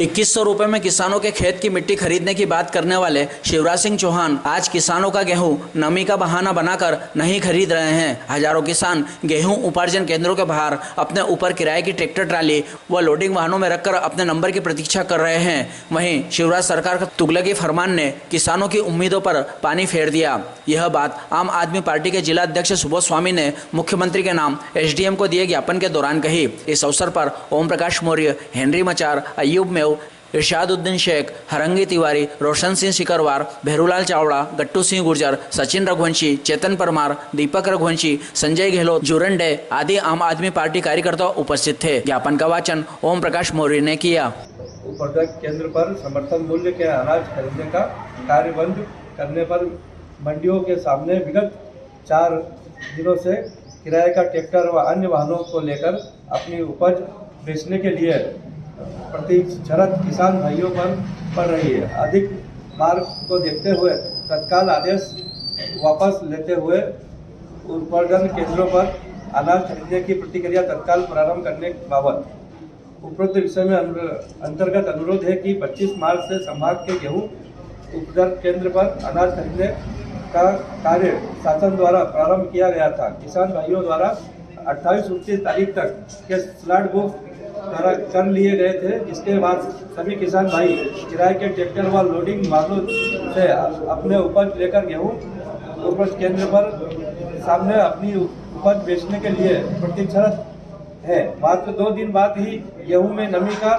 2100 रुपए में किसानों के खेत की मिट्टी खरीदने की बात करने वाले शिवराज सिंह चौहान आज किसानों का गेहूं नमी का बहाना बनाकर नहीं खरीद रहे हैं। हजारों किसान गेहूं उपार्जन केंद्रों के बाहर अपने ऊपर किराए की ट्रैक्टर ट्राली व लोडिंग वाहनों में रखकर अपने नंबर की प्रतीक्षा कर रहे हैं। वहीं शिवराज सरकार का तुगलकी फरमान ने किसानों की उम्मीदों पर पानी फेर दिया। यह बात आम आदमी पार्टी के जिला अध्यक्ष सुबोध स्वामी ने मुख्यमंत्री के नाम एसडीएम को दिए ज्ञापन के दौरान कही। इस अवसर पर ओम प्रकाश मौर्य, हेनरी मचार, अयूब मेव, इरशादुद्दीन शेख, हरंगी तिवारी, रोशन सिंह सिकरवार, भेरूलाल चावड़ा, गट्टू सिंह गुर्जर, सचिन रघुवंशी, चेतन परमार, दीपक रघुवंशी, संजय गहलोत, जुरंडे आदि आम आदमी पार्टी कार्यकर्ता उपस्थित थे। ज्ञापन का वाचन ओम प्रकाश मौर्य ने किया। उपार्जन केंद्र पर समर्थन मूल्य के अनाज खरीदने का कार्य बंद करने पर मंडियों के सामने विगत 4 दिनों से किराए का ट्रैक्टर व अन्य वाहनों को लेकर अपनी उपज बेचने के लिए प्रतिशत किसान भाइयों पर पड़ रही है। अधिक मार्ग को देखते हुए तत्काल आदेश वापस लेते हुए उपार्जन केंद्रों पर अनाज खरीदने की प्रक्रिया तत्काल प्रारंभ करने बाबत उपरोक्त विषय में अंतर्गत अनुरोध है कि 25 मार्च से संभाग के गेहूं उपार्जन केंद्र पर अनाज खरीदने का कार्य शासन द्वारा प्रारंभ किया गया था। किसान भाइयों द्वारा 28-29 तारीख तक के स्लॉट बुक कर लिए गए थे, जिसके बाद सभी किसान भाई किराए के ट्रैक्टर व लोडिंग वाहनों से अपने उपज लेकर गेहूं उपज केंद्र पर सामने अपनी उपज बेचने के लिए प्रतीक्षारत है। मात्र 2 दिन बाद ही गेहूं में नमी का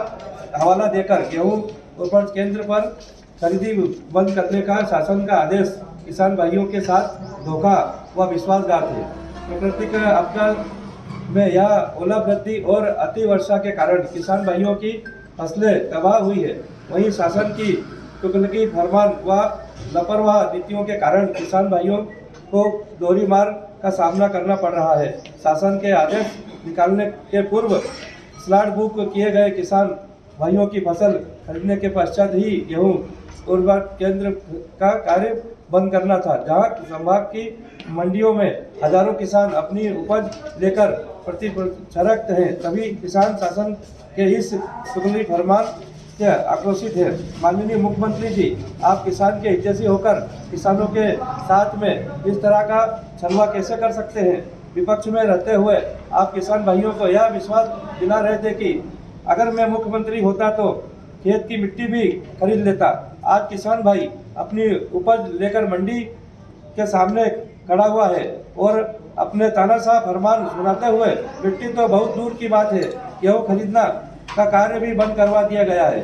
हवाला देकर गेहूं उपज केंद्र पर खरीदी बंद करने का शासन का आदेश किसान भाइयों के साथ धोखा व विश्वासघात है। प्राकृतिक आपदा में यह ओलावृष्टि और अति वर्षा के कारण किसान भाइयों की फसलें तबाह हुई है। वहीं शासन की तुगलकी फरमान व लापरवाह नीतियों के कारण किसान भाइयों को दोहरी मार का सामना करना पड़ रहा है। शासन के आदेश निकालने के पूर्व स्लॉट बुक किए गए किसान भाइयों की फसल खरीदने के पश्चात ही गेहूं उर्वरक केंद्र का कार्य बंद करना था। जहां संभाग की मंडियों में हजारों किसान अपनी उपज लेकर प्रतिशत हैं, तभी किसान शासन के इस तुगलकी फरमान से आक्रोशित है। माननीय मुख्यमंत्री जी, आप किसान के हितैषी होकर किसानों के साथ में इस तरह का छलवा कैसे कर सकते हैं? विपक्ष में रहते हुए आप किसान भाइयों को यह विश्वास दिला रहे थे कि अगर मैं मुख्यमंत्री होता तो खेत की मिट्टी भी खरीद लेता। आज किसान भाई अपनी उपज लेकर मंडी के सामने खड़ा हुआ है और अपने तानाशाह फरमान सुनाते हुए मिट्टी तो बहुत दूर की बात है, गेहूं खरीदना का कार्य भी बंद करवा दिया गया है।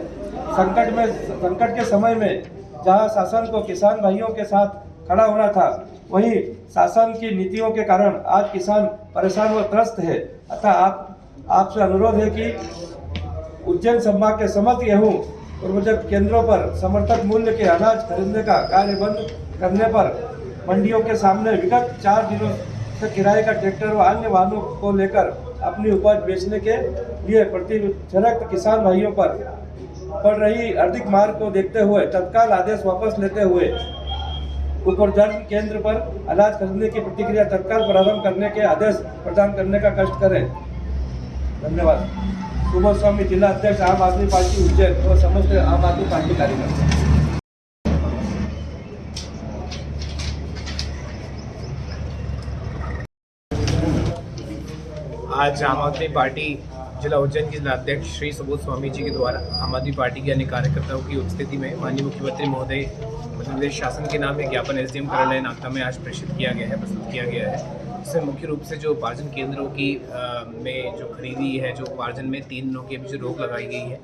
संकट के समय में जहां शासन को किसान भाइयों के साथ खड़ा होना था, वहीं शासन की नीतियों के कारण आज किसान परेशान व त्रस्त है। अतः आपसे अनुरोध है कि उज्जैन संभाग के समस्त गेहूं उर्वरक केंद्रों पर समर्थक मूल्य के अनाज खरीदने का कार्य बंद करने पर मंडियों के सामने विगत 4 दिनों से किराए का ट्रैक्टर व अन्य वाहनों को लेकर अपनी उपज बेचने के लिए प्रतिशत किसान भाइयों पर पड़ रही अधिक मार को देखते हुए तत्काल आदेश वापस लेते हुए उपार्जन केंद्र पर अनाज खरीदने की प्रक्रिया तत्काल प्रारंभ करने के आदेश प्रदान करने का कष्ट करें। धन्यवाद। सुबोध स्वामी, जिला अध्यक्ष, आम आदमी पार्टी उज्जैन और समस्त आम आदमी पार्टी कार्यकर्ता। आज आम आदमी पार्टी जिला उज्जैन के जिला अध्यक्ष श्री सुबोध स्वामी जी के द्वारा आम आदमी पार्टी के अन्य कार्यकर्ताओं की उपस्थिति में माननीय मुख्यमंत्री महोदय मध्य प्रदेश शासन के नाम एक ज्ञापन एसडीएम कार्यालय नागदा में आज प्रेषित किया गया है, प्रस्तुत किया गया है। इसमें मुख्य रूप से जो उपार्जन केंद्रों की में जो खरीदी है, जो उपार्जन में 3 दिनों की अभी जो रोक लगाई गई है,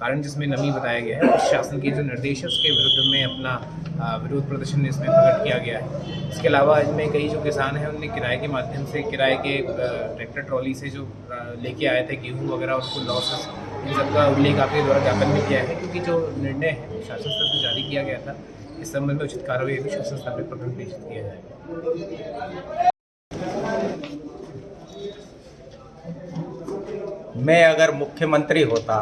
कारण जिसमें नमी बताया गया है, उस शासन के जो निर्देश है उसके विरुद्ध में अपना विरोध प्रदर्शन इसमें प्रकट किया गया है। इसके अलावा इनमें कई जो किसान हैं उनने किराए के माध्यम से किराए के ट्रैक्टर ट्रॉली से जो लेके आए थे गेहूँ वगैरह, उसको लॉसेस इन सबका उल्लेख आपके द्वारा ज्ञापन में किया है, क्योंकि जो निर्णय है शासन स्तर से जारी किया गया था, इस संबंध में उचित कार्रवाई भी शासन स्तर पर प्रकट प्रेषित किया जाए। मैं अगर मुख्यमंत्री होता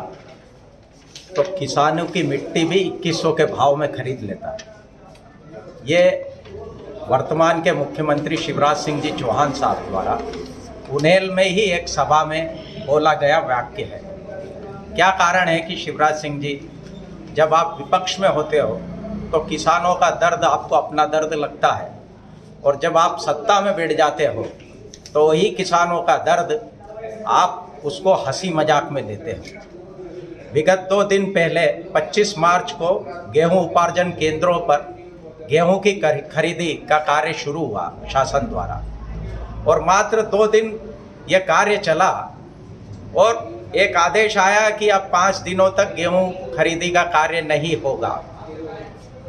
तो किसानों की मिट्टी भी 2100 के भाव में खरीद लेता। ये वर्तमान के मुख्यमंत्री शिवराज सिंह जी चौहान साहब द्वारा उनेल में ही एक सभा में बोला गया वाक्य है। क्या कारण है कि शिवराज सिंह जी, जब आप विपक्ष में होते हो तो किसानों का दर्द आपको अपना दर्द लगता है, और जब आप सत्ता में बैठ जाते हो तो वही किसानों का दर्द आप उसको हंसी मजाक में लेते हो। विगत 2 दिन पहले 25 मार्च को गेहूं उपार्जन केंद्रों पर गेहूं की खरीदी का कार्य शुरू हुआ शासन द्वारा, और मात्र 2 दिन यह कार्य चला और एक आदेश आया कि अब 5 दिनों तक गेहूं खरीदी का कार्य नहीं होगा।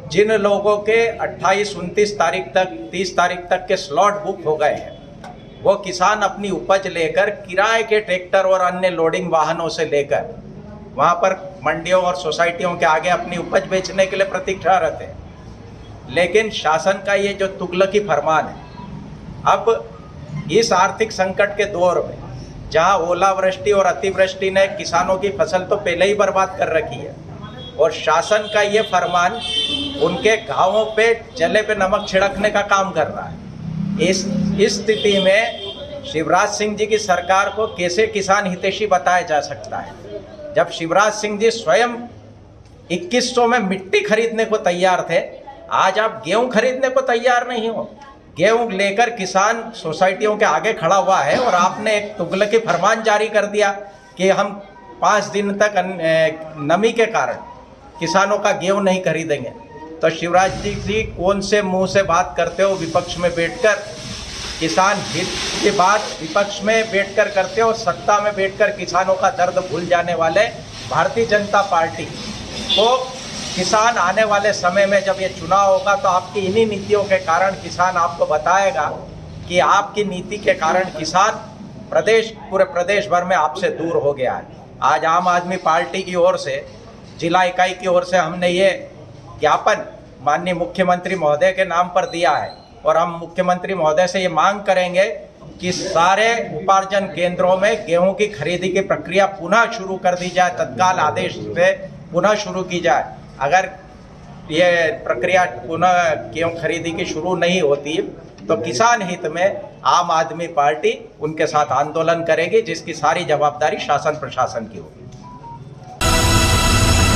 जिन लोगों के 28, 29 तारीख तक, 30 तारीख तक के स्लॉट बुक हो गए हैं, वो किसान अपनी उपज लेकर किराए के ट्रैक्टर और अन्य लोडिंग वाहनों से लेकर वहाँ पर मंडियों और सोसाइटियों के आगे अपनी उपज बेचने के लिए प्रतीक्षारत है। लेकिन शासन का ये जो तुगलकी फरमान है, अब इस आर्थिक संकट के दौर में जहाँ ओलावृष्टि और अतिवृष्टि ने किसानों की फसल तो पहले ही बर्बाद कर रखी है, और शासन का ये फरमान उनके घावों पे जले पे नमक छिड़कने का काम कर रहा है। इस स्थिति में शिवराज सिंह जी की सरकार को कैसे किसान हितैषी बताया जा सकता है, जब शिवराज सिंह जी स्वयं 2100 में मिट्टी खरीदने को तैयार थे। आज आप गेहूं खरीदने को तैयार नहीं हो। गेहूं लेकर किसान सोसाइटियों के आगे खड़ा हुआ है, और आपने एक तुगलकी फरमान जारी कर दिया कि हम 5 दिन तक नमी के कारण किसानों का गेहूं नहीं खरीदेंगे। तो शिवराज जी कौन से मुंह से बात करते हो? विपक्ष में बैठकर किसान हित की बात विपक्ष में बैठकर करते हो, सत्ता में बैठकर किसानों का दर्द भूल जाने वाले भारतीय जनता पार्टी को किसान आने वाले समय में जब ये चुनाव होगा तो आपकी इन्हीं नीतियों के कारण किसान आपको बताएगा कि आपकी नीति के कारण किसान पूरे प्रदेश भर में आपसे दूर हो गया है। आज आम आदमी पार्टी की ओर से, जिला इकाई की ओर से हमने ये ज्ञापन माननीय मुख्यमंत्री महोदय के नाम पर दिया है, और हम मुख्यमंत्री महोदय से ये मांग करेंगे कि सारे उपार्जन केंद्रों में गेहूं की खरीदी की प्रक्रिया पुनः शुरू कर दी जाए, तत्काल आदेश से पुनः शुरू की जाए। अगर ये प्रक्रिया पुनः गेहूं खरीदी की शुरू नहीं होती तो किसान हित में आम आदमी पार्टी उनके साथ आंदोलन करेगी, जिसकी सारी जवाबदारी शासन प्रशासन की होगी।